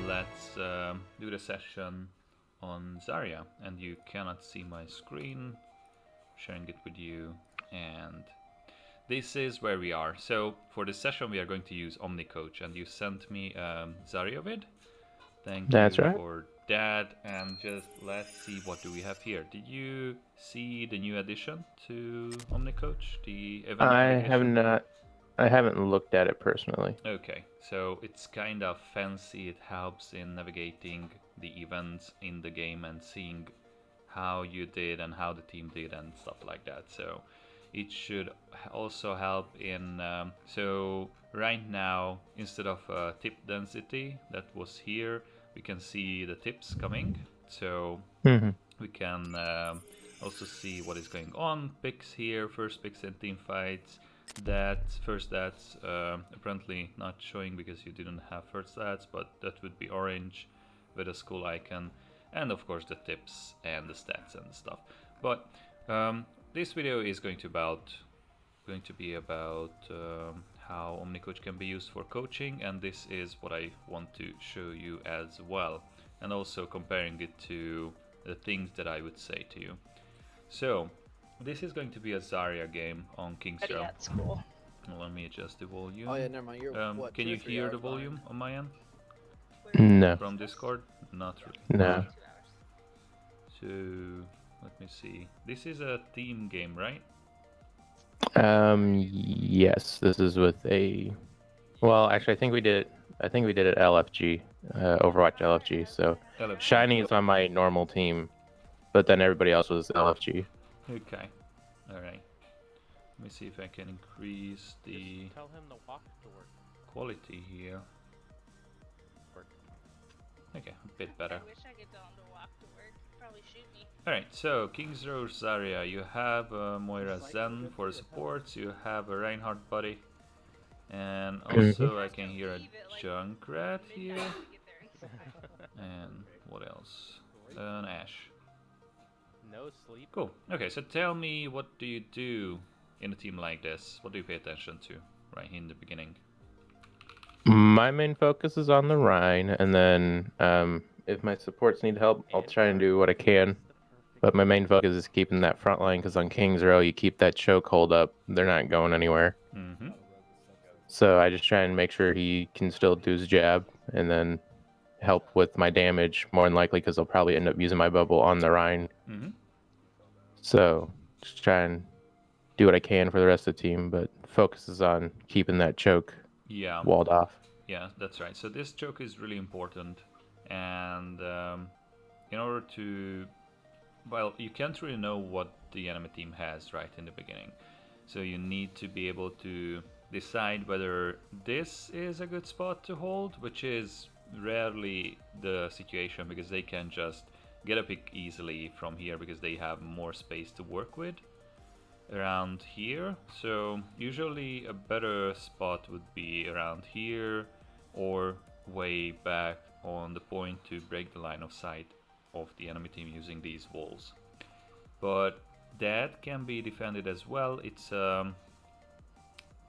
let's do the session on Zarya. And you cannot see my screen, sharing it with you. And this is where we are. So for this session we are going to use Omnicoach, and you sent me Zarya vid. Thank That's you right. for that. And just let's see, what do we have here? Did you see the new addition to Omnicoach, the event application? I haven't looked at it personally. Okay, so it's kind of fancy. It helps in navigating the events in the game and seeing how you did and how the team did and stuff like that. So it should also help in so right now, instead of tip density that was here, we can see the tips coming. So we can also see what is going on. Picks here, first picks in team fights. That's apparently not showing because you didn't have first stats, but that would be orange with a skull icon, and of course the tips and the stats and stuff. But this video is going to be about how Omnicoach can be used for coaching, and this is what I want to show you as well, and also comparing it to the things that I would say to you. So this is going to be a Zarya game on King's Row. That's cool. Let me adjust the volume. Oh yeah, never mind. You're what? Can you hear the volume on my end? No. From Discord? Not really. No. So let me see. This is a team game, right? Yes. This is with a. Well, actually, I think we did it LFG, Overwatch LFG. So LFG. Shiny is on my normal team, but then everybody else was LFG. Okay. All right. Let me see if I can increase the Just tell him to walk to work. quality here. Okay, a bit better. I wish I could tell him to walk to work. He'd probably shoot me. Alright, so King's Row Zarya, you have Moira Zen for supports, you have a Reinhardt buddy, and also I can hear a Junkrat here, and what else? An Ashe. No sleep. Cool. Okay, so tell me, what do you do in a team like this? What do you pay attention to right in the beginning? My main focus is on the Rhine, and then if my supports need help, I'll try and do what I can. But my main focus is keeping that front line, because on King's Row, you keep that chokehold up, they're not going anywhere. Mm-hmm. So I just try and make sure he can still do his jab, and then help with my damage, more than likely, because I'll probably end up using my bubble on the Rhine. Mm-hmm. So just try and do what I can for the rest of the team, but focus is on keeping that choke walled off. Yeah, that's right. So this choke is really important, and in order to, well, you can't really know what the enemy team has right in the beginning. So you need to be able to decide whether this is a good spot to hold, which is rarely the situation, because they can just get a pick easily from here because they have more space to work with around here. So usually a better spot would be around here or way back on the point to break the line of sight of the enemy team using these walls. But that can be defended as well. It's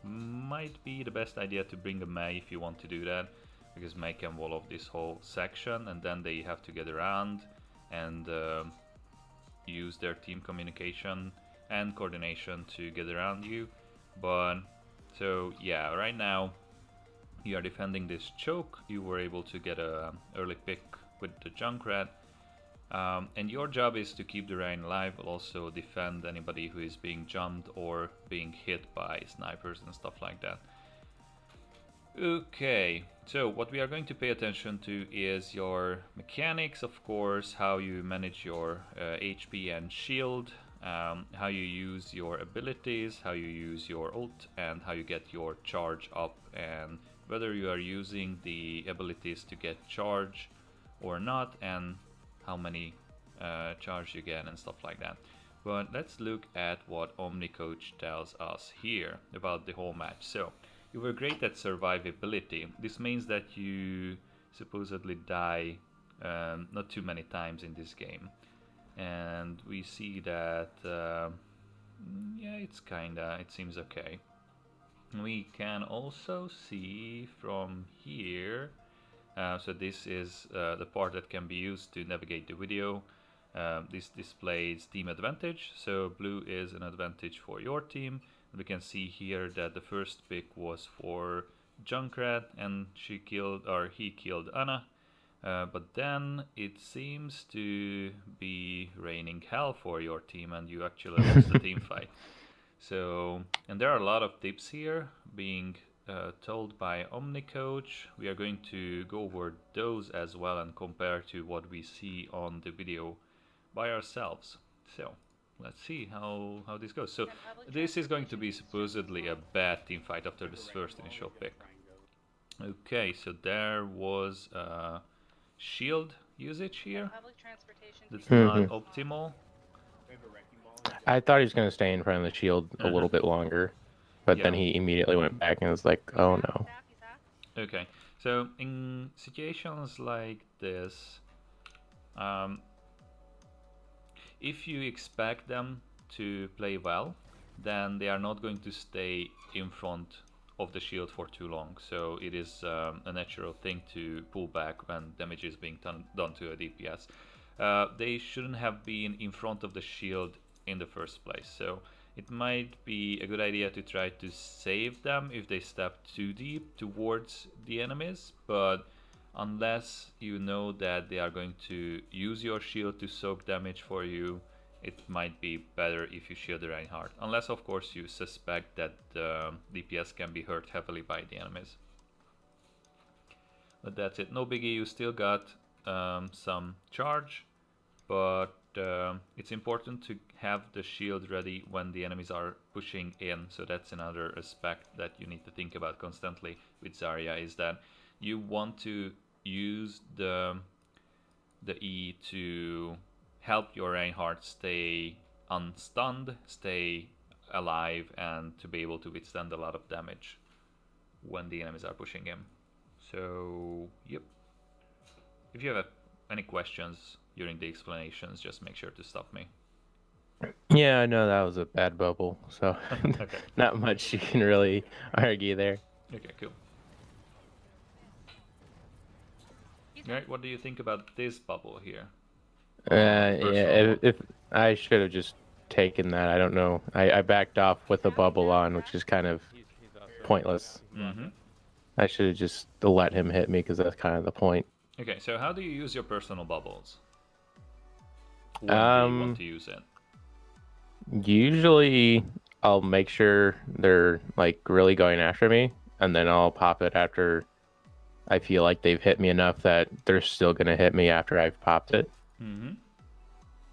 might be the best idea to bring a Mei if you want to do that, because Mei can wall off this whole section, and then they have to get around and use their team communication and coordination to get around you. But so yeah, right now you are defending this choke. You were able to get a early pick with the Junkrat, and your job is to keep the Rhine alive, but also defend anybody who is being jumped or being hit by snipers and stuff like that. Okay, so what we are going to pay attention to is your mechanics, of course, how you manage your HP and shield, how you use your abilities, how you use your ult, and how you get your charge up, and whether you are using the abilities to get charge or not, and how many charge you get and stuff like that. But let's look at what Omnicoach tells us here about the whole match. So you were great at survivability. This means that you supposedly die not too many times in this game, and we see that yeah, it seems okay. We can also see from here So this is the part that can be used to navigate the video. This displays team advantage, so blue is an advantage for your team. We can see here that the first pick was for Junkrat, and he killed Anna. But then it seems to be raining hell for your team, and you actually lost the team fight. So, and there are a lot of tips here being told by Omnicoach. We are going to go over those as well and compare to what we see on the video by ourselves. So, let's see how this goes. So, this is going to be supposedly a bad team fight after this first initial pick. Okay, so there was shield usage here. Public transportation. That's not optimal. I thought he was going to stay in front of the shield a little bit longer, but then Yeah. he immediately went back and was like, oh no. Okay, so in situations like this, if you expect them to play well, then they are not going to stay in front of the shield for too long. So it is a natural thing to pull back when damage is being done to a DPS. They shouldn't have been in front of the shield in the first place. So it might be a good idea to try to save them if they step too deep towards the enemies, but unless you know that they are going to use your shield to soak damage for you, it might be better if you shield the Reinhardt. Unless, of course, you suspect that the DPS can be hurt heavily by the enemies. But that's it. No biggie. You still got some charge, but it's important to have the shield ready when the enemies are pushing in. So that's another aspect that you need to think about constantly with Zarya, is that you want to use the E to help your Reinhardt stay unstunned, stay alive, and to be able to withstand a lot of damage when the enemies are pushing him. So, yep. If you have any questions during the explanations, just make sure to stop me. Yeah, I know that was a bad bubble, so Okay. not much you can really argue there. Okay, cool. Alright, what do you think about this bubble here? Yeah, if I should have just taken that. I don't know. I backed off with the bubble on, which is kind of He's also pointless. Mm-hmm. I should have just let him hit me because that's kind of the point. Okay, so how do you use your personal bubbles? When do you want to use it? Usually, I'll make sure they're like really going after me, and then I'll pop it after I feel like they've hit me enough that they're still gonna hit me after I've popped it. Mm-hmm.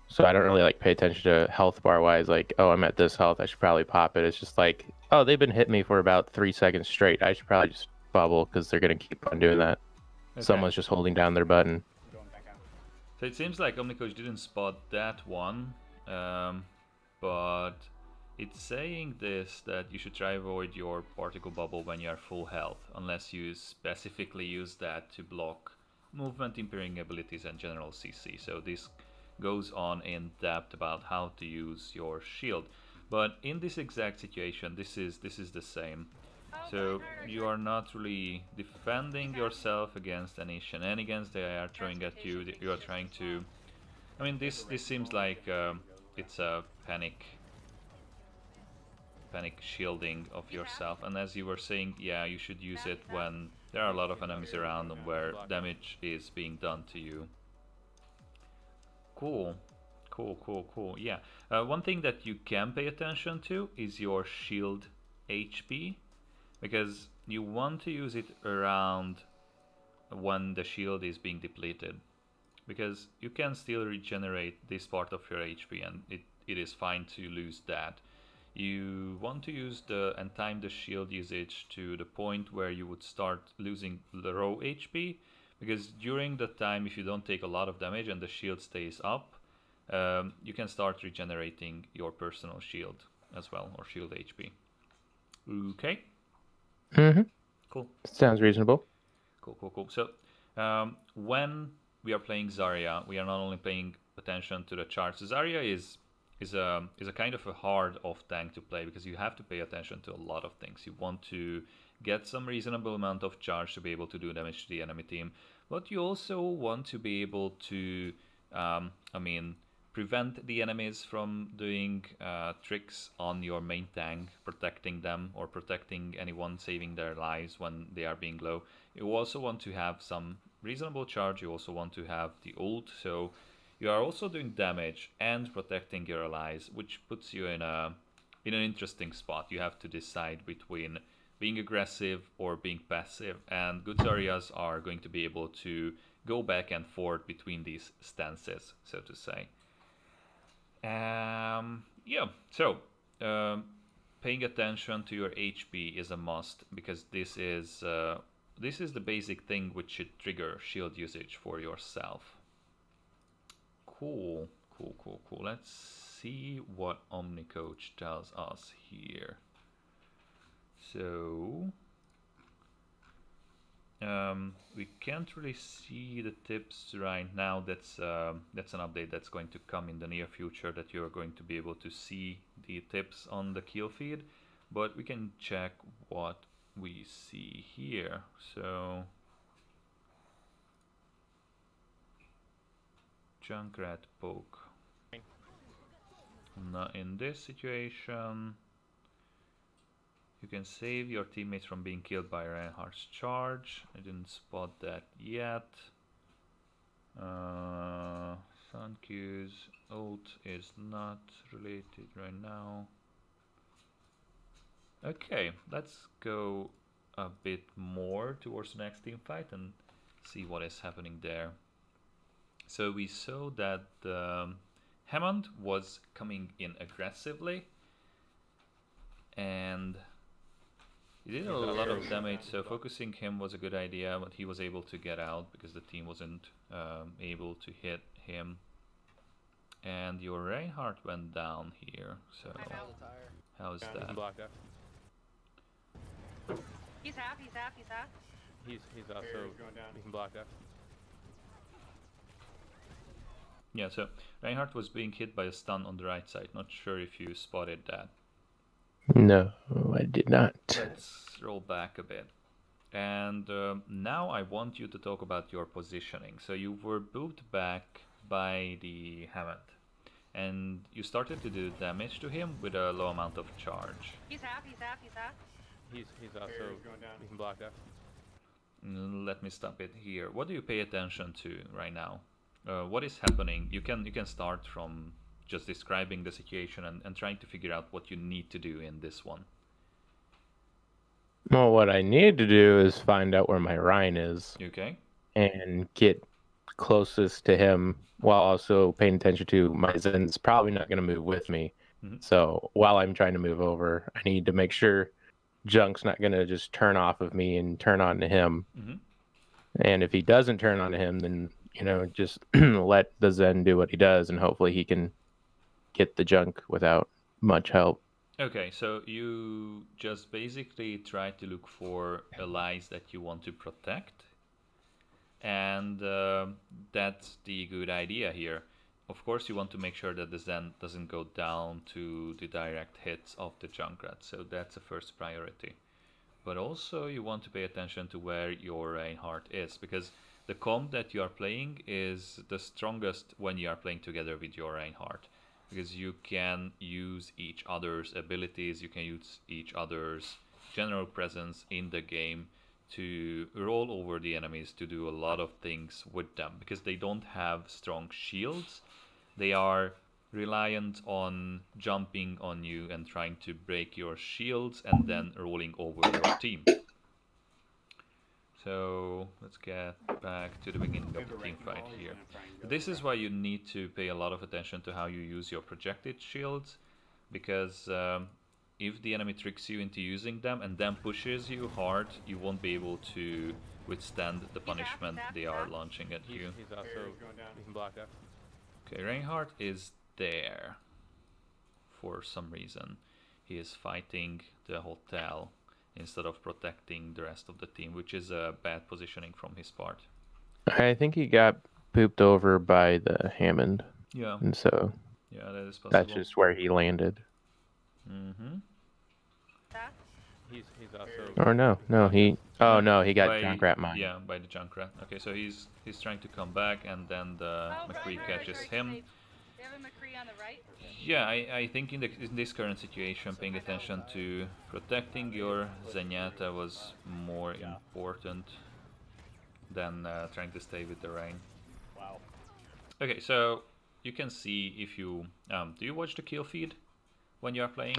So I don't really like pay attention to health bar wise, like, oh, I'm at this health, I should probably pop it. It's just like, oh, they've been hitting me for about 3 seconds straight. I should probably just bubble because they're gonna keep on doing that. Okay. Someone's just holding down their button. So it seems like Omnicoach didn't spot that one, but it's saying this, that you should try avoid your particle bubble when you are full health, unless you specifically use that to block movement, impairing abilities, and general CC. So this goes on in depth about how to use your shield. But in this exact situation, this is the same. So you are not really defending yourself against any shenanigans they are throwing at you. You are trying to... I mean, this seems like it's a panic shielding of yourself. And as you were saying, yeah, you should use it when there are a lot of enemies around and where damage is being done to you. Cool. Yeah. One thing that you can pay attention to is your shield HP, because you want to use it around when the shield is being depleted, because you can still regenerate this part of your HP, and it is fine to lose that. You want to use and time the shield usage to the point where you would start losing the raw HP, because during the time, if you don't take a lot of damage and the shield stays up, you can start regenerating your personal shield as well, or shield HP. Okay. Cool. Sounds reasonable. Cool. So when we are playing Zarya, we are not only paying attention to the charge. So Zarya is a kind of a hard off tank to play, because you have to pay attention to a lot of things. You want to get some reasonable amount of charge to be able to do damage to the enemy team, But you also want to be able to, prevent the enemies from doing tricks on your main tank, protecting them or protecting anyone, saving their lives when they are being low. You also want to have some reasonable charge. You also want to have the ult, so you are also doing damage and protecting your allies, which puts you in an interesting spot. You have to decide between being aggressive or being passive, and good Zaryas are going to be able to go back and forth between these stances, so to say. Yeah, so paying attention to your HP is a must, because this is the basic thing which should trigger shield usage for yourself. Cool. Let's see what Omnicoach tells us here. So we can't really see the tips right now. That's an update that's going to come in the near future, that you're going to be able to see the tips on the kill feed, but we can check what we see here. So Junkrat poke. Not in this situation. You can save your teammates from being killed by Reinhardt's charge. I didn't spot that yet. Sun Q's ult is not related right now. Okay, let's go a bit more towards the next team fight and see what is happening there. So we saw that Hammond was coming in aggressively, and he did a lot of damage, so focusing him was a good idea, but he was able to get out because the team wasn't able to hit him. And your Reinhardt went down here, so how's that? He's half. He's also, he can block us. Yeah, so Reinhardt was being hit by a stun on the right side. Not sure if you spotted that. No, I did not. Let's roll back a bit. And now I want you to talk about your positioning. So you were moved back by the Hammond, and you started to do damage to him with a low amount of charge. He's half. He's also, he can block us. Let me stop it here. What do you pay attention to right now? What is happening? You can start from just describing the situation and trying to figure out what you need to do in this one. Well, what I need to do is find out where my Rhine is. Okay. And get closest to him, while also paying attention to my Zen's probably not going to move with me. Mm-hmm. So while I'm trying to move over, I need to make sure Junk's not going to just turn off of me and turn on to him. Mm-hmm. And if he doesn't turn on to him, then, just let the Zen do what he does, and hopefully he can get the Junk without much help. Okay, so you just basically try to look for allies that you want to protect, and that's the good idea here. Of course, you want to make sure that the Zen doesn't go down to the direct hits of the Junkrat, so that's the first priority. But also you want to pay attention to where your Reinhardt is, because the comp that you are playing is the strongest when you are playing together with your Reinhardt, because you can use each other's abilities, you can use each other's general presence in the game to roll over the enemies, to do a lot of things with them, because they don't have strong shields. They are reliant on jumping on you and trying to break your shields and then rolling over your team. So let's get back to the beginning of the team fight here. This is why you need to pay a lot of attention to how you use your projected shields, because if the enemy tricks you into using them and then pushes you hard, you won't be able to withstand the punishment they are launching at you. He's also, he can block us. Okay, Reinhardt is there for some reason. He is fighting the hotel instead of protecting the rest of the team, which is a bad positioning from his part. I think he got pooped over by the Hammond. Yeah. And so yeah, that is possible. That's just where he landed. Mm-hmm. He's also. Or no, he. Oh no, he got by, Junkrat mine. Yeah, by the Junkrat. Okay, so he's trying to come back, and then the Oh, McCree sorry, catches sorry, him. sorry. They have a McCree on the right? Yeah, I think in this current situation, paying attention to protecting your Zenyatta was more important than trying to stay with the Rain. Wow. Okay, so you can see if you do you watch the kill feed when you are playing?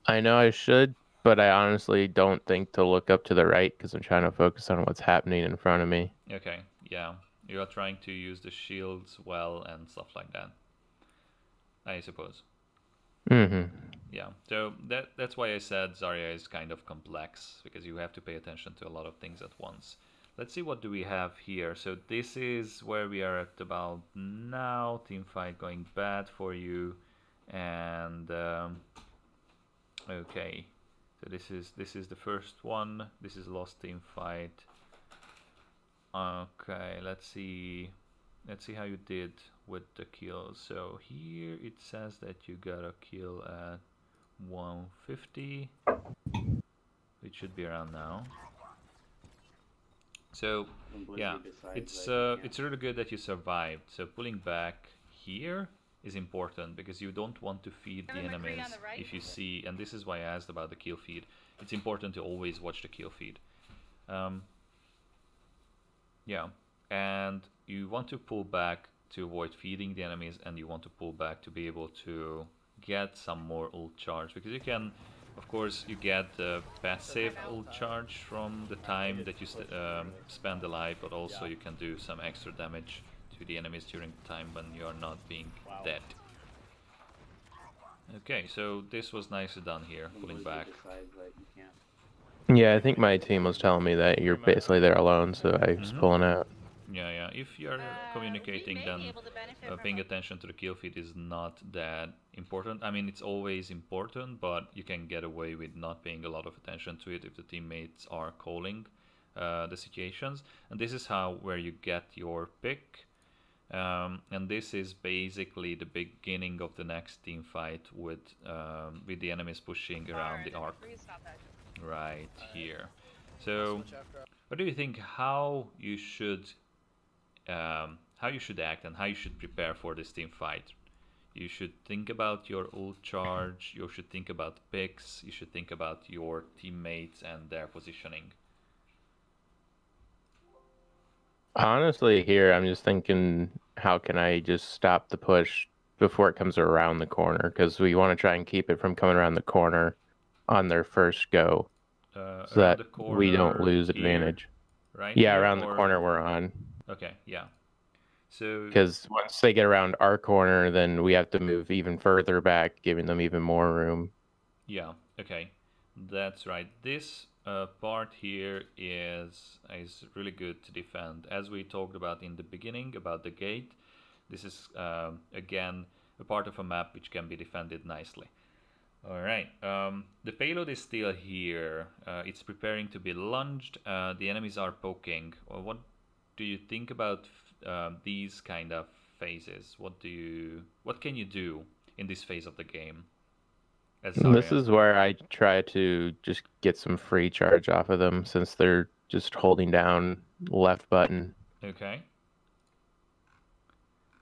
I know I should, but I honestly don't think to look up to the right because I'm trying to focus on what's happening in front of me. Okay, yeah, you are trying to use the shields well and stuff like that, I suppose. Mm-hmm. Yeah, so that's why I said Zarya is kind of complex, because you have to pay attention to a lot of things at once. Let's see, what do we have here? So this is where we are at about now. Teamfight going bad for you, and okay, so this is the first one. This is lost teamfight. Okay, let's see how you did with the kills. So here it says that you got a kill at 150. It should be around now. So yeah, it's really good that you survived. So pulling back here is important, because you don't want to feed the enemies if you see, and this is why I asked about the kill feed. It's important to always watch the kill feed. Yeah, and you want to pull back to avoid feeding the enemies, and you want to pull back to be able to get some more ult charge, because you can, of course, you get the passive ult charge from the time that you spend alive, but also you can do some extra damage to the enemies during the time when you are not being dead. Okay, so this was nicely done here, pulling back. Yeah, I think my team was telling me that you're basically there alone, so I was pulling out. Yeah, if you're communicating, then paying attention to the kill feed is not that important. I mean, it's always important, but you can get away with not paying a lot of attention to it if the teammates are calling the situations. And this is where you get your pick. And this is basically the beginning of the next team fight with the enemies pushing around the arc. Right here. So, what do you think? How you should act and how you should prepare for this team fight? You should think about your ult charge. You should think about picks. You should think about your teammates and their positioning. Honestly, here I'm just thinking, how can I just stop the push before it comes around the corner? Because we want to try and keep it from coming around the corner on their first go, so that we don't lose advantage. Right? Yeah, around the corner we're on. Okay, yeah. So because once they get around our corner, then we have to move even further back, giving them even more room. Yeah. Okay, that's right. This part here is really good to defend, as we talked about in the beginning about the gate. This is again a part of a map which can be defended nicely. All right, the payload is still here. It's preparing to be launched. The enemies are poking. What do you think about these kind of phases? What can you do in this phase of the game? This is where I try to just get some free charge off of them, since they're just holding down left button. Okay.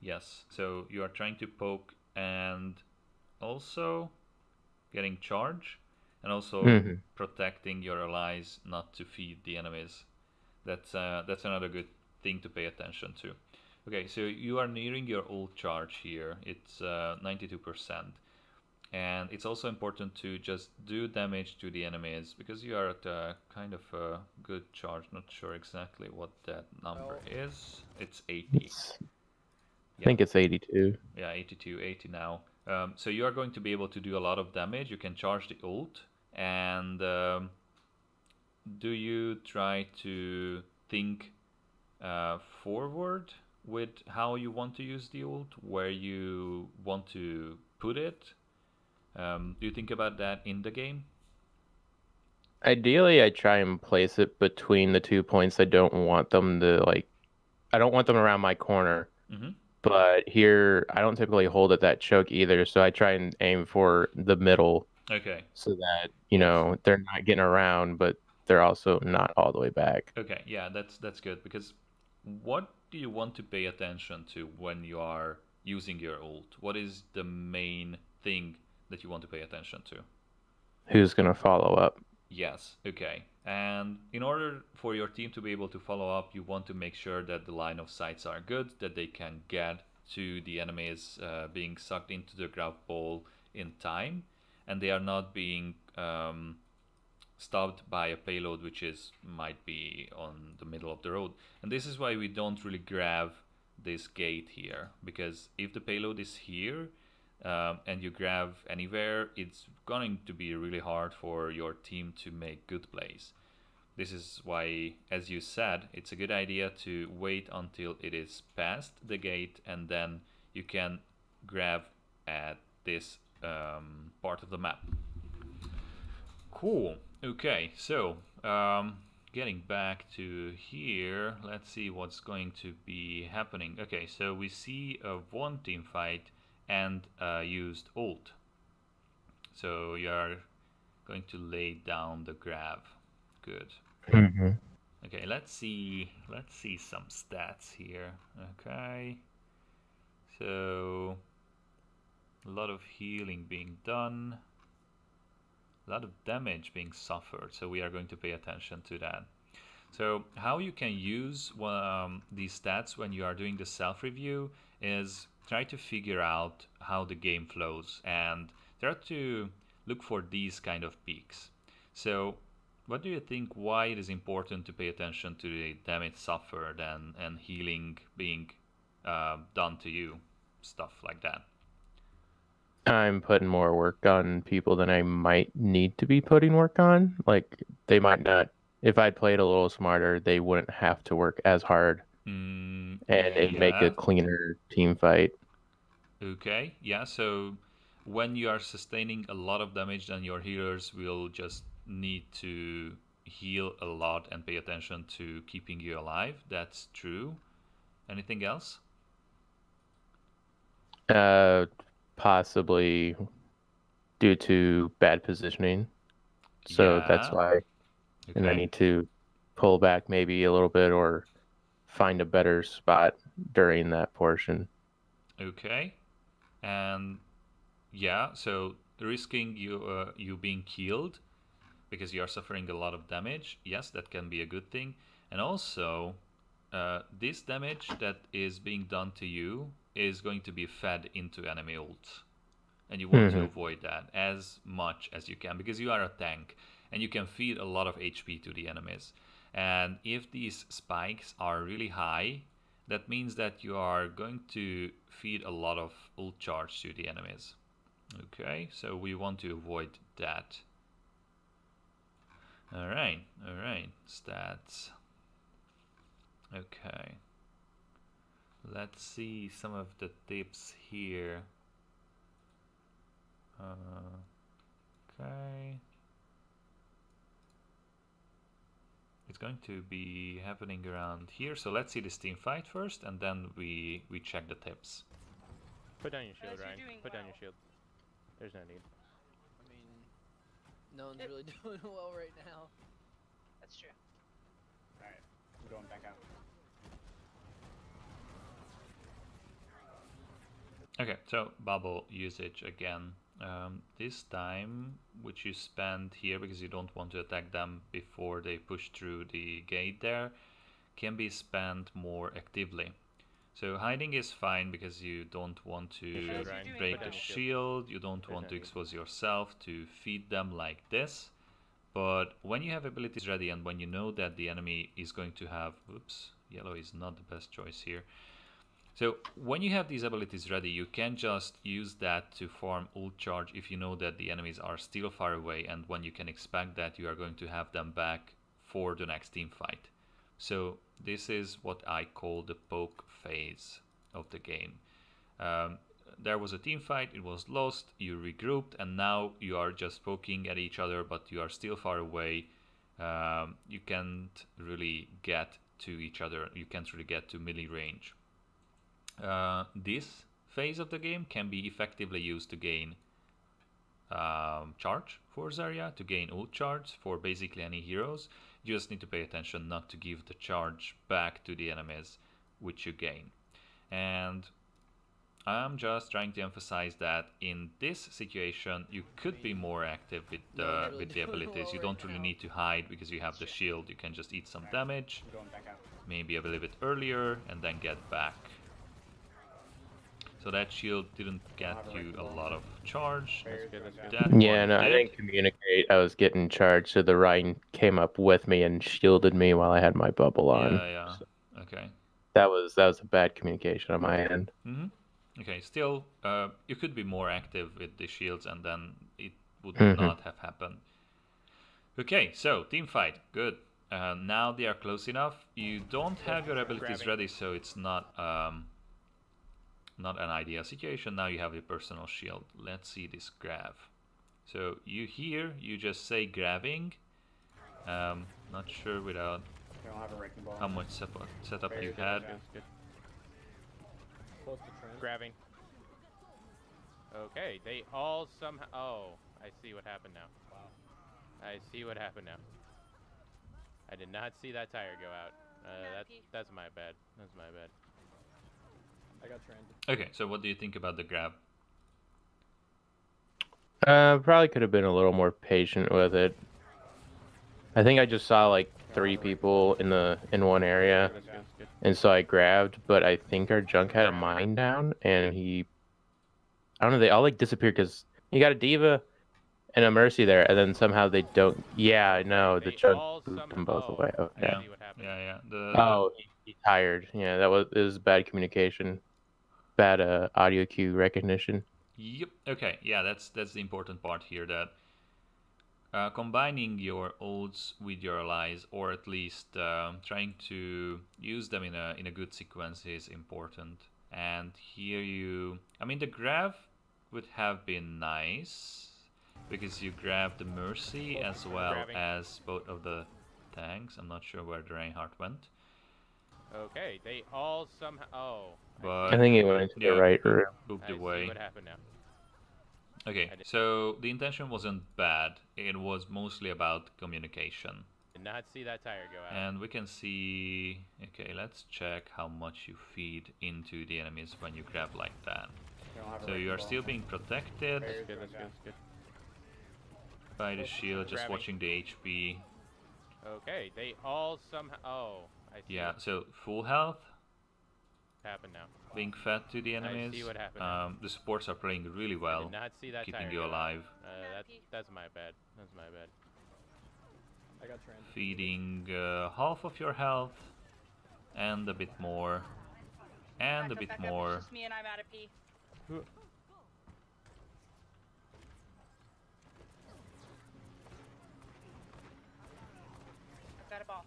Yes, so you are trying to poke and also getting charge, and also protecting your allies not to feed the enemies. That's another good thing to pay attention to. Okay, so you are nearing your ult charge here. It's 92%. And it's also important to just do damage to the enemies, because you are at a kind of a good charge. Not sure exactly what that number is. It's 80. I think it's 82. Yeah, 82, 80 now. So you are going to be able to do a lot of damage. You can charge the ult. And do you try to think forward with how you want to use the ult, where you want to put it? Do you think about that in the game? Ideally, I try and place it between the 2 points. I don't want them to, I don't want them around my corner. But here, I don't typically hold at that choke either, so I try and aim for the middle Okay. so that Yes. they're not getting around, but they're also not all the way back. Okay. Yeah, that's good because what do you want to pay attention to when you are using your ult? What is the main thing that you want to pay attention to? Who's gonna follow up? Yes, okay. And in order for your team to be able to follow up, you want to make sure that the line of sights are good, that they can get to the enemies being sucked into the grab ball in time, and they are not being stopped by a payload which is might be on the middle of the road. And this is why we don't really grab this gate here, because if the payload is here and you grab anywhere, it's going to be really hard for your team to make good plays. This is why, as you said, it's a good idea to wait until it is past the gate, and then you can grab at this part of the map. Cool. Okay, so getting back to here, let's see what's going to be happening. Okay, so we see one team fight and used ult. So you are going to lay down the grab. Good. Mm-hmm. Okay, let's see some stats here. Okay. So a lot of healing being done. A lot of damage being suffered, so we are going to pay attention to that. So how you can use these stats when you are doing the self-review is try to figure out how the game flows and try to look for these kind of peaks. So what do you think, why it is important to pay attention to the damage suffered and healing being done to you, stuff like that? I'm putting more work on people than I might need to be putting work on. Like, they might not, if I'd played a little smarter, they wouldn't have to work as hard, and it'd make a Yeah. cleaner team fight. Okay, yeah, so when you are sustaining a lot of damage, then your healers will just need to heal a lot and pay attention to keeping you alive. That's true. Anything else? Uh, Possibly due to bad positioning. So that's Yeah, why, and I okay, need to pull back maybe a little bit or find a better spot during that portion. okay. And yeah, so risking you being killed because you are suffering a lot of damage, yes, that can be a good thing. And also, this damage that is being done to you is going to be fed into enemy ults. And you want to Hmm. avoid that as much as you can because you are a tank and you can feed a lot of HP to the enemies. And if these spikes are really high, that means that you are going to feed a lot of ult charge to the enemies. Okay, so we want to avoid that. Alright, stats. Okay. Let's see some of the tips here. Okay. It's going to be happening around here. So let's see this team fight first, and then we check the tips. Put down your shield, As you're Ryan. doing Put down well. your shield. There's no need. I mean, no one's really doing well right now. That's true. Alright, I'm going back out. Okay, so bubble usage again. This time, which you spend here because you don't want to attack them before they push through the gate there, can be spent more actively. So hiding is fine because you don't want to Shield, Ryan. break Put the down your shield, you don't There's want no to need. expose yourself to feed them like this. But when you have abilities ready and when you know that the enemy is going to have, oops, yellow is not the best choice here. So when you have these abilities ready, you can just use that to farm ult charge if you know that the enemies are still far away and when you can expect that you are going to have them back for the next team fight. So this is what I call the poke phase of the game. There was a team fight, it was lost, you regrouped, and now you are just poking at each other, but you are still far away. You can't really get to each other, you can't really get to melee range. This phase of the game can be effectively used to gain charge for Zarya to gain ult charge for basically any heroes. You just need to pay attention not to give the charge back to the enemies which you gain. And I'm just trying to emphasize that in this situation you could be more active with the abilities. You don't really need to hide because you have the shield. You can just eat some damage, I'm going back out. maybe a little bit earlier, and then get back. So that shield didn't get you a lot of charge. Barrier's going that's down. good. That Yeah, one no, I did. didn't communicate. I was getting charged, so the Rhine came up with me and shielded me while I had my bubble on. Yeah. Okay. That was a bad communication on my end. Okay, still, you could be more active with the shields and then it would not have happened. Okay, so team fight, good. Now they are close enough. You don't have your abilities ready, so it's not an ideal situation. Now you have your personal shield. Let's see this grab. So you just say grabbing. Not sure without They don't have a wrecking ball. how much setup you had. That's good. Close to trend. Grabbing. Okay, they all somehow. Oh, I see what happened now. Wow. I see what happened now. I did not see that tire go out. That's my bad. That's my bad. I got trend. Okay, so what do you think about the grab? Probably could have been a little more patient with it. I think I just saw like 3 people in one area, That's good. That's good. and so I grabbed. But I think our junk had a mine down, and I don't know. They all like disappeared because you got a diva and a mercy there, and then somehow they don't. Yeah, I know. The They junk all moved somehow. them both Oh, away. I Okay. see what happened. Yeah. Oh, he tired. Yeah, it was bad communication, bad audio cue recognition. Yep. Okay. Yeah, that's the important part here. That combining your ults with your allies, or at least trying to use them in a good sequence, is important. And here I mean, the grab would have been nice because you grab the mercy as well Grabbing. as both of the tanks. I'm not sure where the Reinhardt went, Okay, they all somehow. Oh, but I think he went into the right room. moved I away. see what happened now. Okay, I did- so the intention wasn't bad. It was mostly about communication. Did not see that tire go out. And we can see, okay, let's check how much you feed into the enemies when you grab like that. They don't have a So wrecking you are ball. still being protected Barrier's Good. going That's good. down. That's good. by the shield, just Grabbing. watching the HP. Okay, they all somehow. Oh, I see Yeah, what so full health, happened now. being fed to the enemies. see what happened now. The supports are playing really I well, did not see that keeping tire you go out. alive, That's my bad. That's my bad. I got trend. feeding half of your health, and a bit more, and a bit Back up, more. It's just me and I'm out of pee. Got a ball.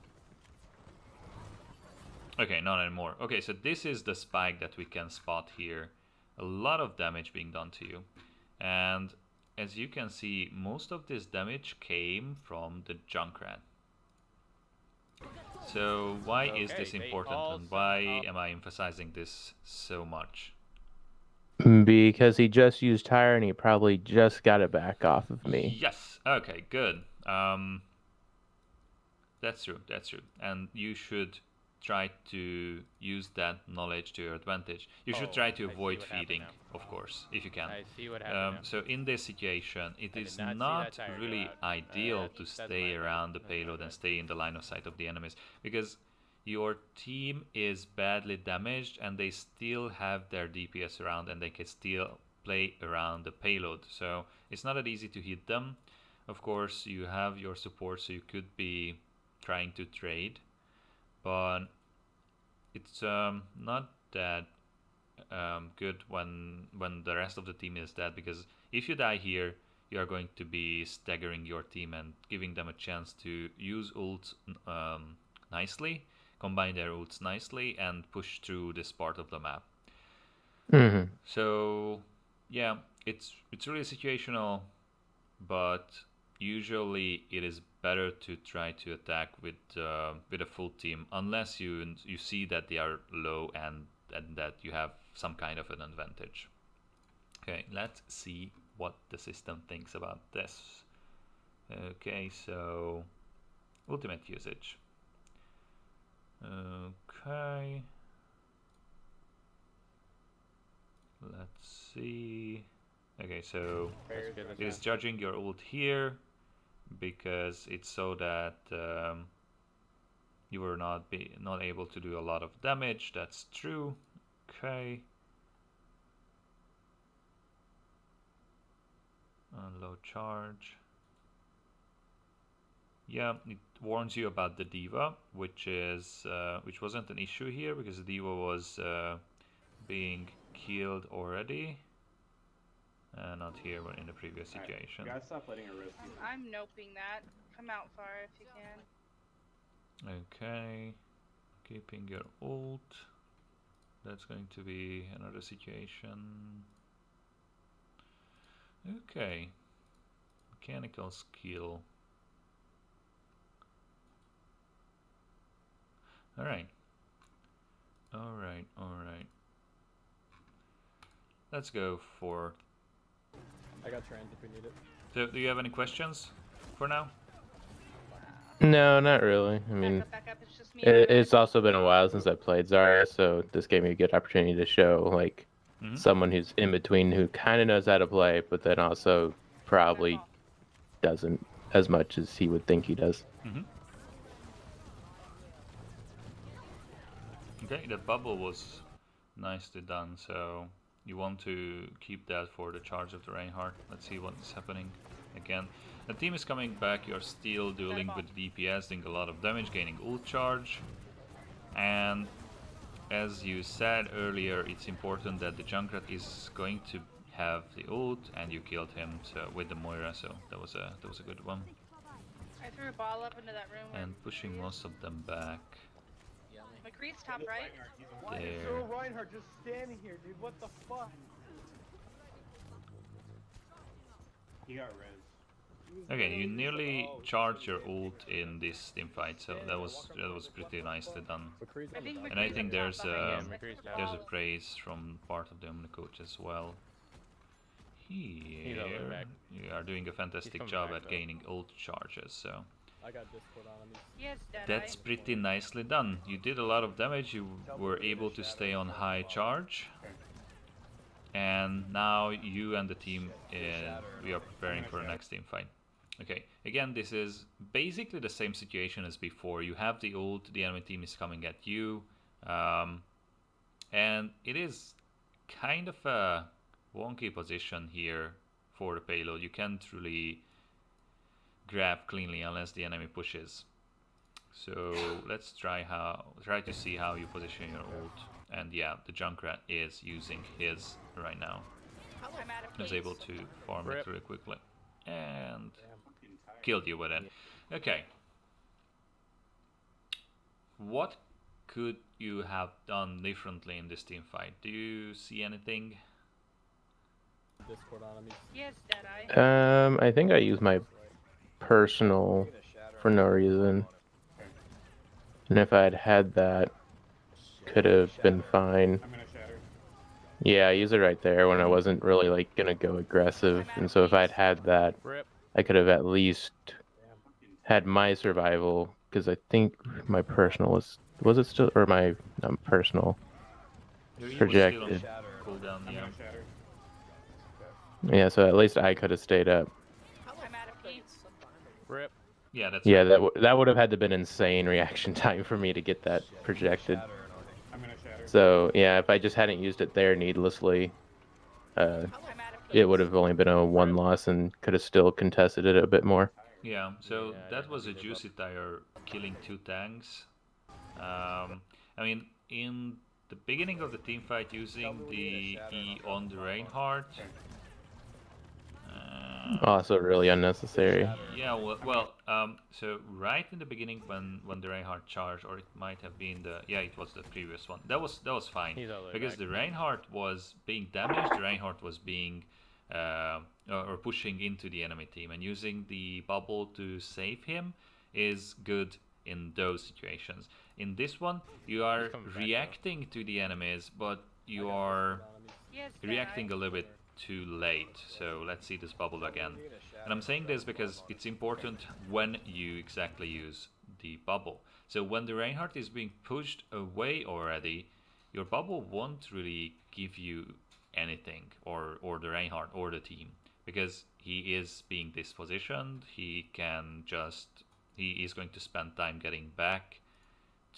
Okay, not anymore. Okay, so this is the spike that we can spot here. A lot of damage being done to you. And as you can see, most of this damage came from the Junkrat. So why is Okay, this they important all and why somehow- am I emphasizing this so much? Because he just used tire and he probably just got it back off of me. Yes, okay, good. That's true, that's true. And you should try to use that knowledge to your advantage. You should Oh, try to I see avoid what happened feeding, now. of course, if you can. I see what happened now. So in this situation, it I is did not see not that tire go really out. ideal to That's stay my bad. around the That's my payload and bad. stay in the line of sight of the enemies, because your team is badly damaged and they still have their DPS around and they can still play around the payload. So it's not that easy to hit them. Of course, you have your support, so you could be trying to trade, but it's not that good when the rest of the team is dead, because if you die here, you are going to be staggering your team and giving them a chance to use ults nicely, combine their ults nicely, and push through this part of the map. Mm-hmm. So yeah, it's really situational, but usually it is better to try to attack with a full team, unless you see that they are low and that you have some kind of an advantage. Okay, let's see what the system thinks about this. Okay, so ultimate usage. Okay. Let's see. Okay, so it is judging your ult here because it's so that you were not able to do a lot of damage. That's true. Okay. Low charge. Yeah, it warns you about the diva, which wasn't an issue here because the diva was being killed already. Not here, but in the previous situation. Guys, stop letting her risk you. I'm noping that. Come out far if you can. Okay, keeping your ult. That's going to be another situation. Okay, mechanical skill. All right. Let's go for. I got trans if we need it. So, do you have any questions for now? No, not really. I mean, Back up. It's just me. it's also been a while since I played Zarya, so this gave me a good opportunity to show like someone who's in between who kind of knows how to play, but then also probably doesn't as much as he would think he does. Okay, the bubble was nicely done, so you want to keep that for the charge of the Reinhardt. Let's see what's happening again. The team is coming back, you're still dueling with DPS, doing a lot of damage, gaining ult charge. And as you said earlier, it's important that the Junkrat is going to have the ult, and you killed him with the Moira, so that was a good one. I threw a ball up into that room. And pushing most of them back. McCree's top right. Why is There. Reinhardt just standing here, dude? What the fuck? He got res. Okay, you nearly charged your ult in this team fight, so that was pretty nicely done. I think And I McCree's think up there's top behind there's you. a praise from part of the Omnicoach as well. Here, all the way back. you are doing a fantastic coming job back, at though. gaining ult charges, so I got Discord on him. Yes, Deadeye. that's pretty nicely done. You did a lot of damage, you were able to stay on high charge, and now you and the team, we are preparing for the next team fight. Okay, again, this is basically the same situation as before. You have the ult, the enemy team is coming at you, and it is kind of a wonky position here for the payload. You can't really grab cleanly unless the enemy pushes. So let's try to see how you position your ult. And yeah, the Junkrat is using his right now. I'm out of I was keys. able to farm it Rip. really quickly and killed you with it. Okay. What could you have done differently in this team fight? Do you see anything? Discord on him. Yes, Deadeye. I think I used my personal for no reason, and if I had had that, could have been fine. I'm gonna shatter. Yeah, I use it right there when I wasn't really like gonna go aggressive, and so if I'd had that, Rip. I could have at least had my survival, because I think my personal was it still, or my personal Your E was projected. still on cooldown, I'm yeah. gonna shatter. Yeah, so at least I could have stayed up. I'm out of keys. Rip. Yeah, that's Yeah, right. that would have had to been insane reaction time for me to get that projected. I'm gonna shatter. So yeah, if I just hadn't used it there needlessly, I'm out of keys. it would have only been a one loss and could have still contested it a bit more. Yeah, so Yeah, I that didn't was a really give up. juicy tire, killing 2 tanks. I mean, in the beginning of the team fight, using the E on the Reinhardt. Also really unnecessary. Yeah, so right in the beginning when the Reinhardt charged, or it might have been it was the previous one. That was fine He's all the way because back. the Reinhardt was being damaged. The Reinhardt was being or pushing into the enemy team, and using the bubble to save him is good in those situations. In this one, you are coming back, though. reacting to the enemies, but you are Yes, reacting a Deadeye. little bit too late. So let's see this bubble again. And I'm saying this because it's important when you exactly use the bubble. So when the Reinhardt is being pushed away already, your bubble won't really give you anything, or the Reinhardt or the team, because he is being dispositioned. He is going to spend time getting back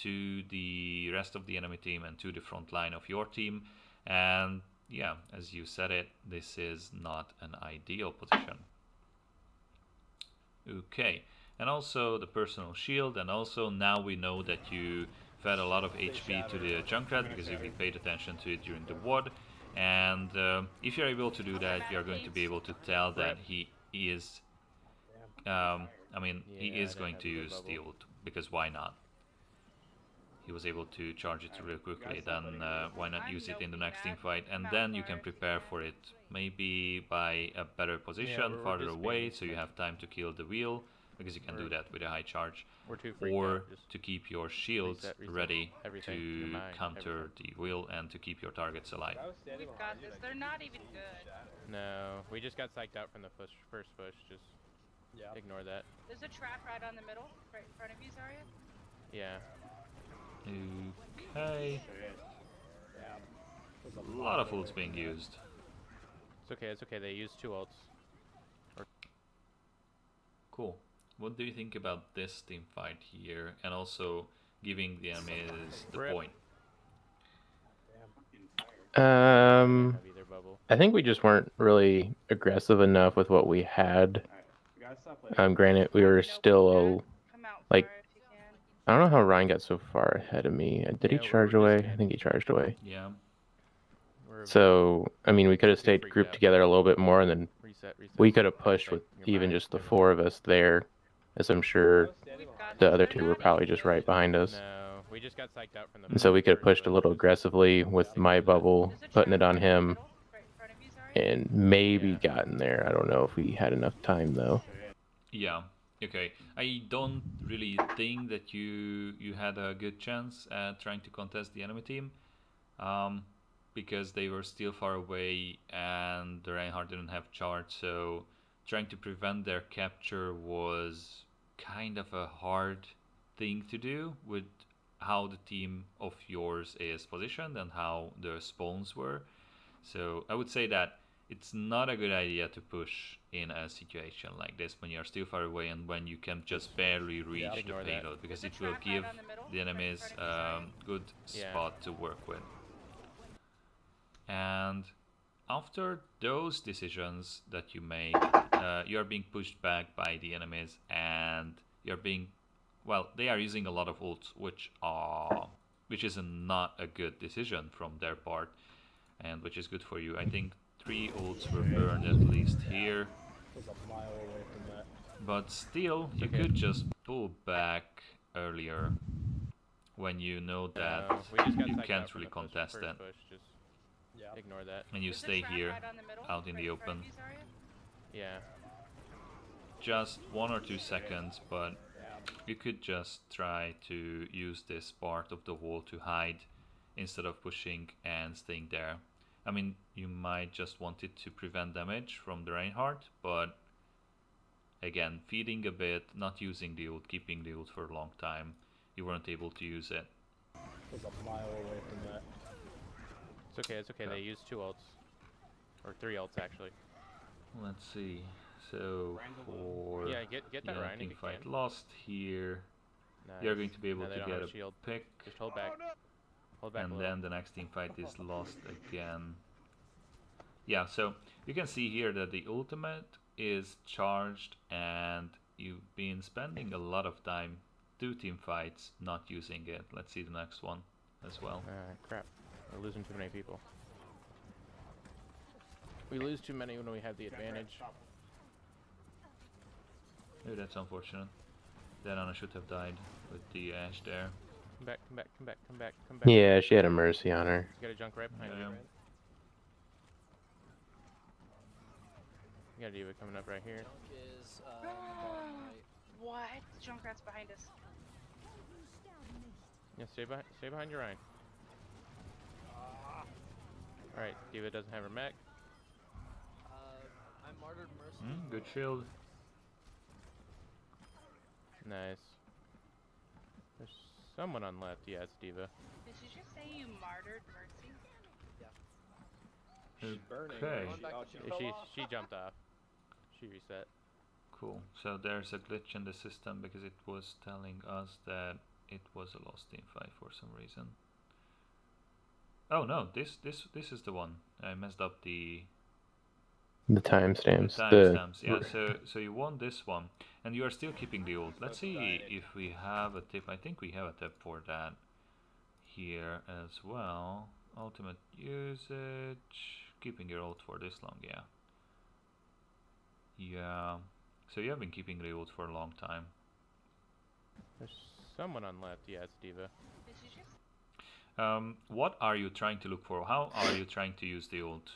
to the rest of the enemy team and to the front line of your team. And yeah, as you said it, this is not an ideal position. Okay, and also the personal shield, and also now we know that you fed a lot of HP to the Junkrat because you paid attention to it during the WOD. And if you're able to do that, you're going to be able to tell that he is he is going to use the ult, because why not? He was able to charge it real quickly, then why not use it in the next team fight, and then you can prepare for it, maybe by a better position, farther away, so you have time to kill the wheel, because you can do that with a high charge, or to keep your shields ready to counter the wheel and to keep your targets alive. We've got this. They're not even good. No, we just got psyched out from the first push. Just ignore that. There's a trap right on the middle, right in front of you, Zarya. Yeah. Okay. A lot of ults being used. It's okay, it's okay. They used 2 ults. Cool. What do you think about this team fight here, and also giving the enemies the point? I think we just weren't really aggressive enough with what we had. Granted, we were still like, I don't know how Ryan got so far ahead of me. Did he charge away? I think he charged away. Yeah. So, I mean, we could have stayed grouped together a little bit more, and then we could have pushed with even just the 4 of us there, as I'm sure the other 2 were probably just right behind us. No, we just got psyched out from the And so we could have pushed a little aggressively with my bubble, putting it on him, and maybe gotten there. I don't know if we had enough time, though. Yeah. Okay. I don't really think that you had a good chance at trying to contest the enemy team, because they were still far away and the Reinhardt didn't have charge, so trying to prevent their capture was kind of a hard thing to do with how the team of yours is positioned and how the spawns were. So I would say that it's not a good idea to push in a situation like this when you're still far away and when you can just barely reach the payload, because it will give the enemies a good spot to work with. And after those decisions that you make, you're being pushed back by the enemies, and you're being, well, they are using a lot of ults, which is not a good decision from their part, and which is good for you. I think 3 ults were burned at least here, but still, you could just pull back earlier when you know that you can't really contest it. Ignore that. And you stay here, out in the open. Yeah. Just 1 or 2 seconds, but you could just try to use this part of the wall to hide instead of pushing and staying there. I mean, you might just want it to prevent damage from the Reinhardt, but again, feeding a bit, not using the ult, keeping the ult for a long time, you weren't able to use it. Was a mile away from that. It's okay, it's okay. They used 2 ults. Or 3 ults, actually. Let's see. So, for get that Ryan if you fight can. lost here, Nice. you're going to be able No, they to don't get have a shield. pick, Just hold back. Hold back a and little. then the next team fight is lost again. Yeah, so you can see here that the ultimate is charged, and you've been spending a lot of time 2 team fights not using it. Let's see the next one as well. Crap. We're losing too many people. We lose too many when we have the advantage. Oh, that's unfortunate. Then Anna should have died with the Ashe there. Come back, come back, come back, come back, come back. Yeah, she had a mercy on her. You got a junk right behind you. You got a diva coming up right here. Is, What? Junkrat's behind us. Yeah, stay behind your Ryan. Alright, diva doesn't have her mech. martyred mercy. Good shield. Nice. There's someone on left. Yeah, it's Diva. Did you just say you martyred Mercy? She's burning. Okay. She jumped off. She reset. Cool. So there's a glitch in the system because it was telling us that it was a lost team fight for some reason. Oh no, this is the one. I messed up the timestamps. timestamps. Yeah, so you won this one, and you are still keeping the ult. Let's see if we have a tip. I think we have a tip for that here as well. Ultimate usage, keeping your ult for this long. Yeah. Yeah. So you have been keeping the ult for a long time. There's someone on left. Yeah, it's Diva. Did you just... What are you trying to look for? How are you trying to use the ult?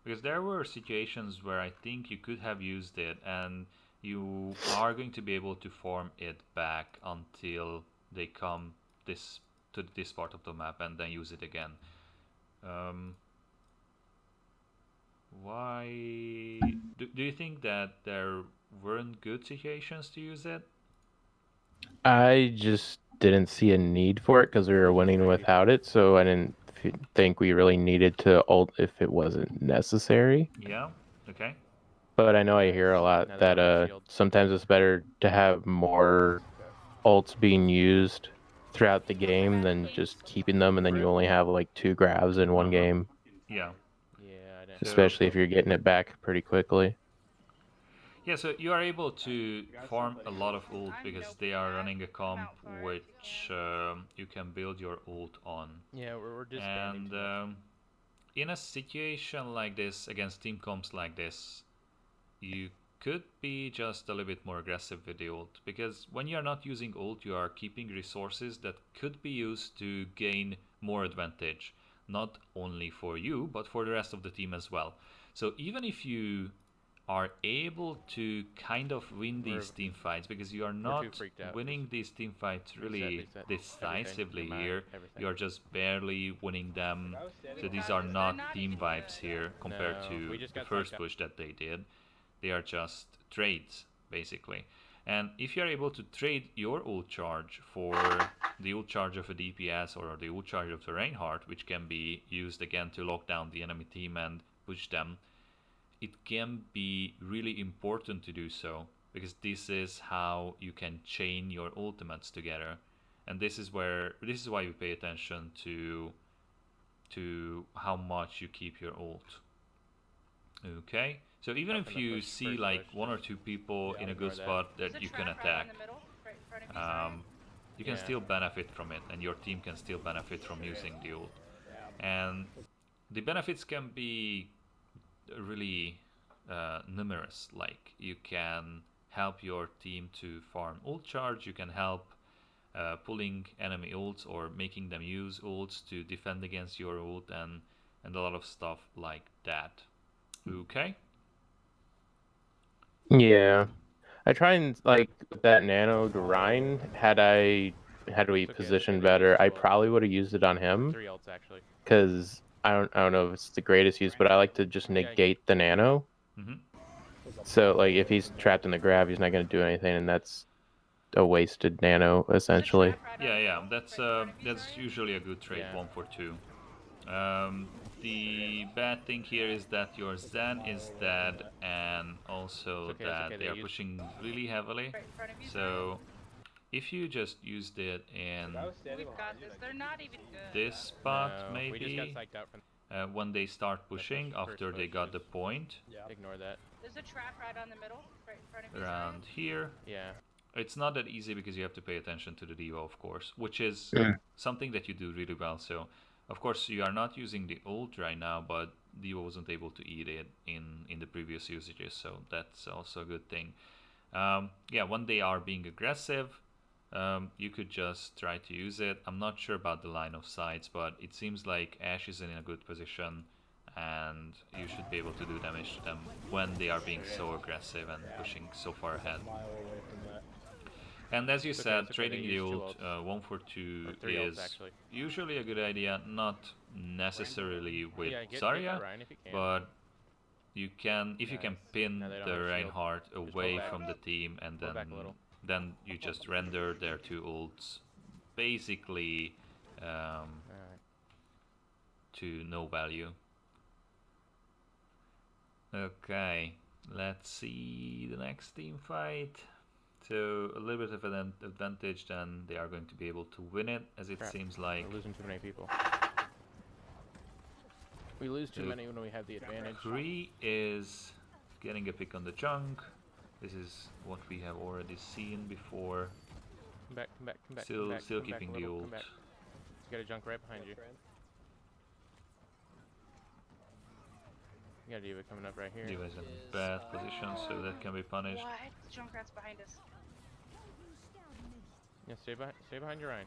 Because there were situations where I think you could have used it, and you are going to be able to farm it back until they come to this part of the map and then use it again. Why do you think that there weren't good situations to use it? I just didn't see a need for it because we were winning without it, so I didn't think we really needed to ult if it wasn't necessary. Yeah. Okay. But I know I hear a lot that sometimes it's better to have more ults being used throughout the game than just keeping them, and then you only have like 2 grabs in one game. Yeah. Yeah, I didn't. Especially if you're getting it back pretty quickly. Yeah, so you are able to farm a lot of ult because they are running a comp which you can build your ult on. Yeah, we're disbanding. And in a situation like this, against team comps like this, you could be just a little bit more aggressive with the ult, because when you are not using ult, you are keeping resources that could be used to gain more advantage, not only for you, but for the rest of the team as well. So even if you are able to kind of win these team fights, because you are not winning these team fights really decisively here, you are just barely winning them. So these are not team vibes here compared to the first push that they did. They are just trades basically. And if you are able to trade your ult charge for the ult charge of a DPS or the ult charge of the Reinhardt, which can be used again to lock down the enemy team and push them, it can be really important to do so, because this is how you can chain your ultimates together. And this is why you pay attention to how much you keep your ult. Okay, so even if you see like 1 or 2 people in a good spot that you can attack, you can still benefit from it, and your team can still benefit from using the ult. And the benefits can be really numerous. Like, you can help your team to farm ult charge, you can help pulling enemy ults or making them use ults to defend against your ult, and a lot of stuff like that. Okay? Yeah. I try and, like, with that nano to Rhine, had we positioned better, I probably would have used it on him. 3 ults actually. Because I don't know if it's the greatest use, but I like to just negate the nano. So, like, if he's trapped in the grab, he's not going to do anything, and that's a wasted nano, essentially. Yeah, that's usually a good trade, 1 for 2. The bad thing here is that your Zen is dead, and also that they are pushing really heavily. So if you just used it in this spot, maybe when they start pushing after they got the point, Ignore that. There's a trap right on the middle, right in front of you. around here. Yeah. It's not that easy because you have to pay attention to the Diva, of course, which is something that you do really well. So, of course, you are not using the ult right now, but Diva wasn't able to eat it in the previous usages, so that's also a good thing. Yeah, when they are being aggressive, you could just try to use it. I'm not sure about the line of sights, but it seems like Ashe is in a good position, and you should be able to do damage to them when they are being so aggressive and pushing so far ahead. And as you said, trading the ult 1 for 2 is usually a good idea, not necessarily with Zarya, but you can, if you can pin No, they don't the have shield. Reinhardt Just pull away back. from the team, and Pull back a little. then you just render their two ults basically Alright. to no value. Okay, let's see the next team fight. So a little bit of an advantage, then they are going to be able to win it, as it Crap. seems like. We're losing too many people. We lose too So many when we have the advantage. Kree is getting a pick on the junk. This is what we have already seen before. Come back, come back, come back. Still, come back, still come back keeping a the little, ult. come back. You got a junk right behind you. You got a diva coming up right here. Diva is in bad position, so that can be punished. What? Junkrat's behind us. Yeah, stay behind your Ryan.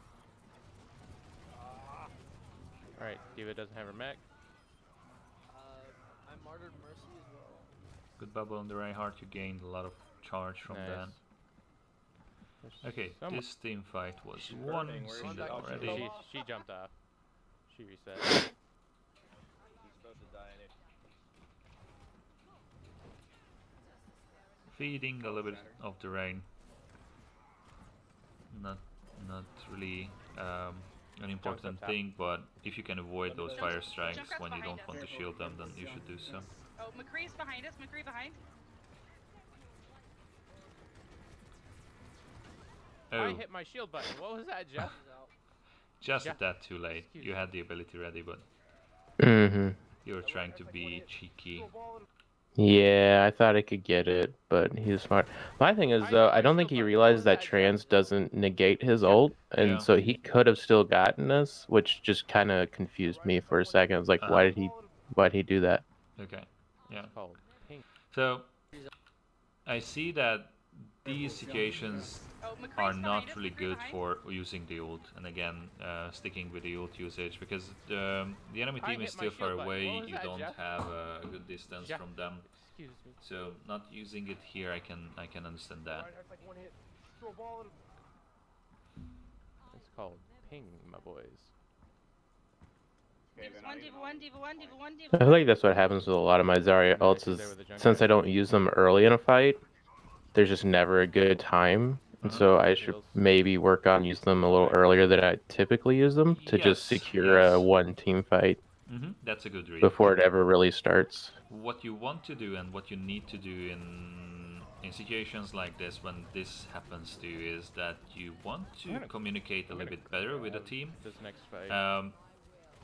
Alright, Diva doesn't have her mech. I martyred Mercy as well. Good bubble on the Reinhardt, you gained a lot of charge from Nice. that. There's Okay, someone- this team fight was She's won, burning. Where is seen she? that Oh, she's already. She jumped off. She reset. He's supposed to die in it. Feeding a little bit of the rain. Not really an important top. thing, but if you can avoid those fire strikes Junkrat's when you behind don't us. want to shield them, then you should do so. Oh, McCree's behind us. McCree behind. I Oh, hit my shield button. What was that, Jeff? He's out. just Ja- that too late. Excuse You me. had the ability ready, but Mm-hmm. you were trying to be cheeky. Yeah, I thought I could get it, but he was smart. My thing is, though, I don't think he realized that trans doesn't negate his ult, and Yeah. so he could have still gotten us, which just kind of confused me for a second. I was like, why'd he do that? Okay, yeah. It's called pink. So I see that these situations Oh, McCree's are behind not us. really McCree good behind. for using the ult, and again sticking with the ult usage, because the enemy I team is hit my still far shield button. away. What was You that, don't Jeff? have a good distance Jeff. from them, Excuse me. so not using it here, I can understand that. It's called ping, my boys. Okay, Diva's then one, I- Diva one, Diva one, Diva one, I Diva feel one. like that's what happens with a lot of my Zarya ults is, since I don't use them early in a fight, there's just never a good time. And so I should maybe work on using them a little earlier than I typically use them to just Yes, secure yes. a one team fight That's a good read. before it ever really starts. What you want to do and what you need to do in situations like this, when this happens to you, is that you want to communicate a little bit better with the team. This next fight.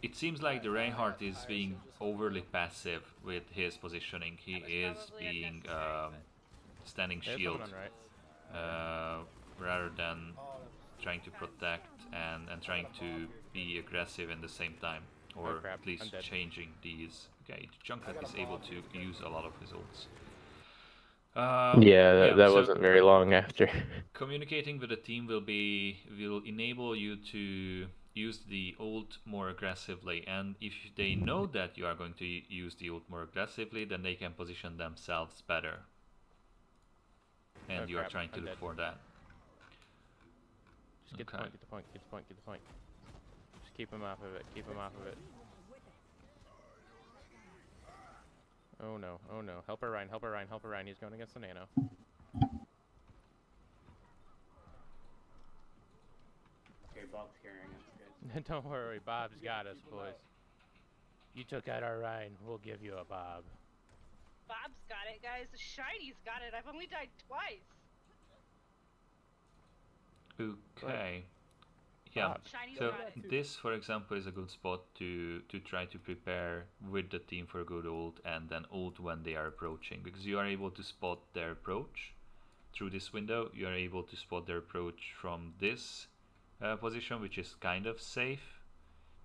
It seems like the Reinhardt is being overly passive with his positioning. He is probably being unnecessary, standing There's shield someone on right. rather than trying to protect and trying to be aggressive in the same time, or crap, at least I'm dead. changing these. Okay, Junkrat is able to use a lot of his ults. Yeah, that so wasn't very long after. communicating with the team will enable you to use the ult more aggressively, and if they know that you are going to use the ult more aggressively, then they can position themselves better. And Oh, you are crap, trying to I'm look dead. for that. Just get the Okay. point, get the point, get the point, get the point. Just keep him off of it, keep him off of it. Oh no, oh no. Help her Ryan, help her Ryan, help her Ryan. He's going against the nano. Okay, Bob's carrying us, guys. Don't worry, Bob's got us, boys. You took out our Ryan, we'll give you a Bob. Bob's got it, guys. The Shiny's got it. I've only died twice. Okay. Yeah. Shiny's So got it. this, for example, is a good spot to try to prepare with the team for a good ult, and then ult when they are approaching, because you are able to spot their approach through this window. You are able to spot their approach from this position, which is kind of safe.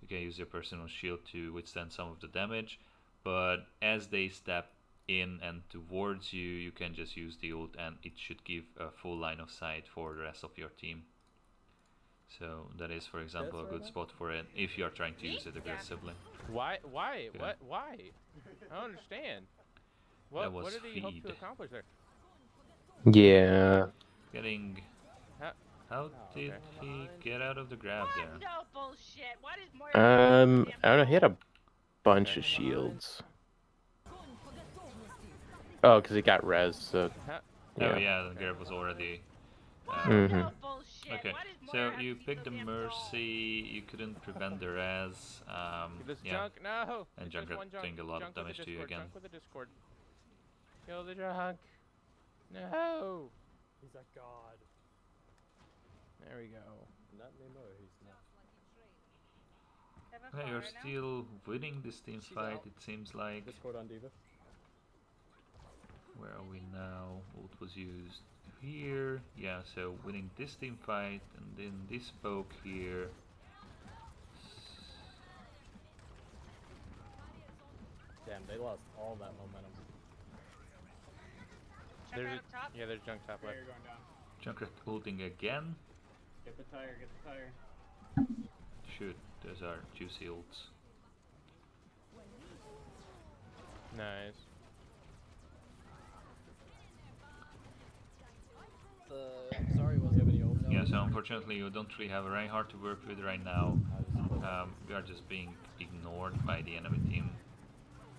You can use your personal shield to withstand some of the damage, but as they step in and towards you, you can just use the ult, and it should give a full line of sight for the rest of your team. So that is, for example, a good spot for it if you are trying to use it aggressively. Why? Why? Yeah. What? Why? I don't understand. That What was did he hope to feed. accomplish there? Yeah. Getting... Huh? How did okay. he get out of the grab What? there? No bullshit. What is more? I don't know, he had a bunch of shields. Oh, because he got res, so... Huh? Oh yeah, the Garrett was already... Mhm. No bullshit. Okay, Why does so Moira have you to be picked so the damn Mercy, you couldn't prevent the res, This yeah. junk, no! And It's just Junkrat one junk. doing a lot of Junk with damage the to you Discord, again. Junk with the Discord. Kill the junk! No! He's a god. There we go. Not anymore, he's not. Have a Okay, you're fire now? still winning this team She's fight, out. it seems like. Discord on Diva. Where are we now? Ult was used here. Yeah, so winning this team fight and then this poke here. Damn, they lost all that momentum. Check There's out up top. Yeah, there's junk top left. Tire going down. Junkrat ulting again. Get the tire, get the tire. Shoot, those are juicy ults. Nice. The Zarya was having ult. Yeah, so unfortunately you don't really have a Reinhardt to work with right now. We are just being ignored by the enemy team.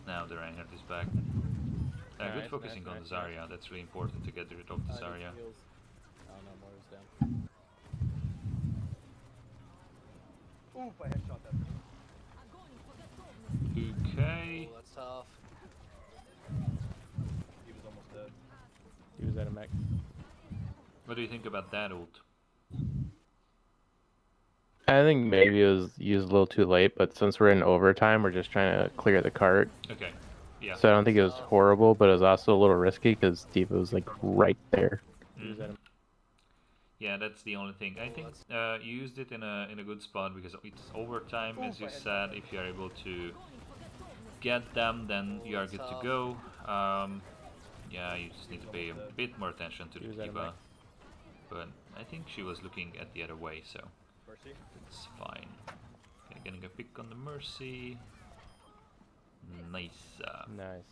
Now the Reinhardt is back. Good Nice, focusing nice, on nice, the Zarya, that's really important to get rid of the Zarya. Oh no, Moira's down. Oof, I headshot that. Okay. Oh, that's tough. He was almost dead. He was at a mech. What do you think about that ult? I think maybe it was used a little too late, but since we're in overtime, we're just trying to clear the cart. Okay, yeah. So I don't think it was horrible, but it was also a little risky because Diva was like right there. He was at a Yeah, that's the only thing. I think you used it in a good spot because it's overtime, as you said. If you are able to get them, then you are good to go. Yeah, you just need to pay a bit more attention to the Diva. But I think she was looking at the other way, so Mercy. it's fine. Okay, getting a pick on the Mercy. Nice. nice.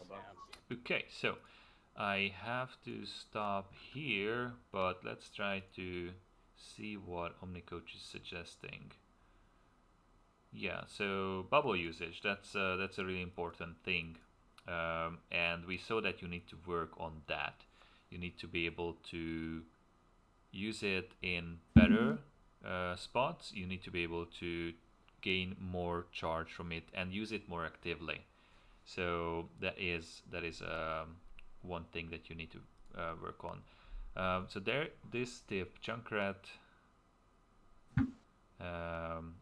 Okay, so I have to stop here, but let's try to see what Omnicoach is suggesting. Yeah, so bubble usage, that's a really important thing. And we saw that you need to work on that. You need to be able to use it in better spots. You need to be able to gain more charge from it and use it more actively. So that is one thing that you need to work on. So there, this tip, Junkrat,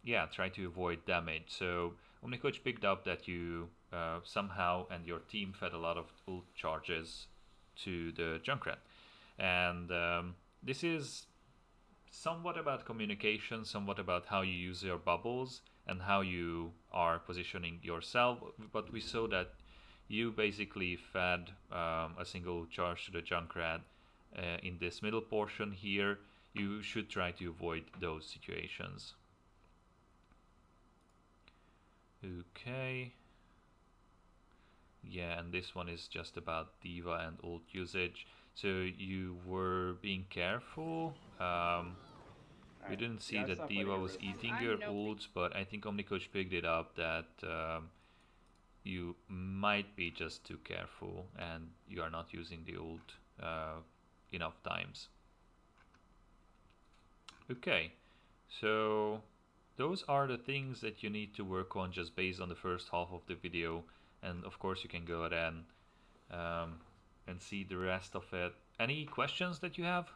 yeah, try to avoid damage. So Omnicoach picked up that you somehow and your team fed a lot of ult charges to the Junkrat, and this is somewhat about communication, somewhat about how you use your bubbles and how you are positioning yourself. But we saw that you basically fed a single charge to the Junkrat in this middle portion here. You should try to avoid those situations. Okay. Yeah, and this one is just about Diva and ult usage. So you were being careful. We didn't see that Diva was eating your ults, but I think Omnicoach picked it up that you might be just too careful and you are not using the ult enough times. Okay, so those are the things that you need to work on just based on the first half of the video, and of course you can go ahead and see the rest of it. Any questions that you have?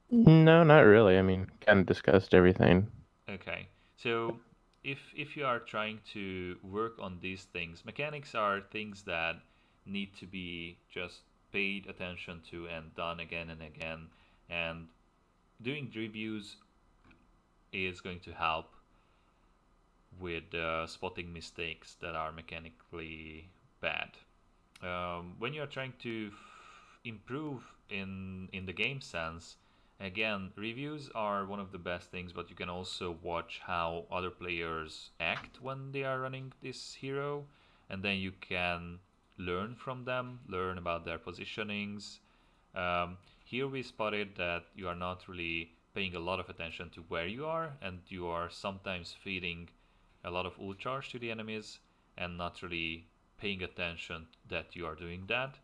No, not really. I mean, kind of discussed everything. Okay, so if you are trying to work on these things, mechanics are things that need to be just paid attention to and done again and again, and doing reviews is going to help with spotting mistakes that are mechanically bad. When you are trying to improve in the game sense, again, reviews are one of the best things, but you can also watch how other players act when they are running this hero, and then you can learn from them, learn about their positionings. Here we spotted that you are not really paying a lot of attention to where you are, and you are sometimes feeding a lot of ult charge to the enemies and not really paying attention that you are doing that.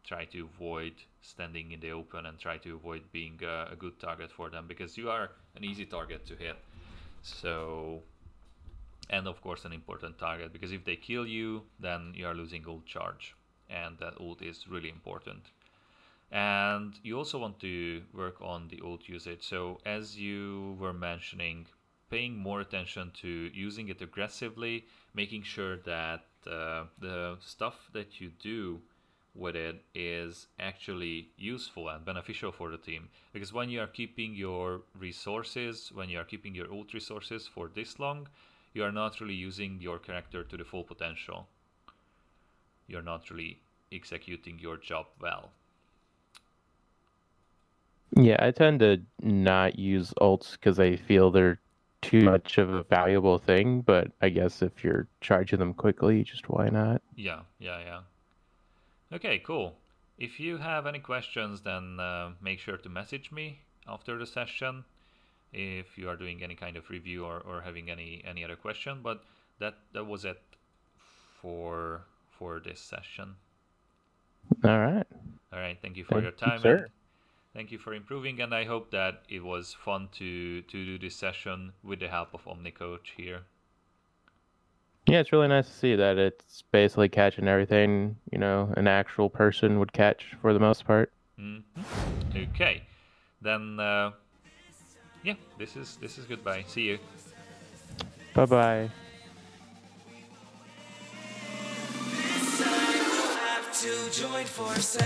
Try to avoid standing in the open and try to avoid being a good target for them, because you are an easy target to hit. So, and of course an important target, because if they kill you, then you are losing ult charge, and that ult is really important. And you also want to work on the ult usage. So as you were mentioning, paying more attention to using it aggressively, making sure that the stuff that you do with it is actually useful and beneficial for the team. Because when you are keeping your resources, when you are keeping your ult resources for this long, you are not really using your character to the full potential. You're not really executing your job well. Yeah, I tend to not use ults because I feel they're too much of a valuable thing, but I guess if you're charging them quickly, just why not? Yeah. Okay, cool. If you have any questions, then make sure to message me after the session if you are doing any kind of review or having any other question. But that was it for this session. All right. Thank you for your time. Sir. Thank you for improving, and I hope that it was fun to do this session with the help of Omnicoach here. Yeah, it's really nice to see that it's basically catching everything, an actual person would catch for the most part. Okay, then yeah, this is goodbye. See you. Bye-bye. To join forces.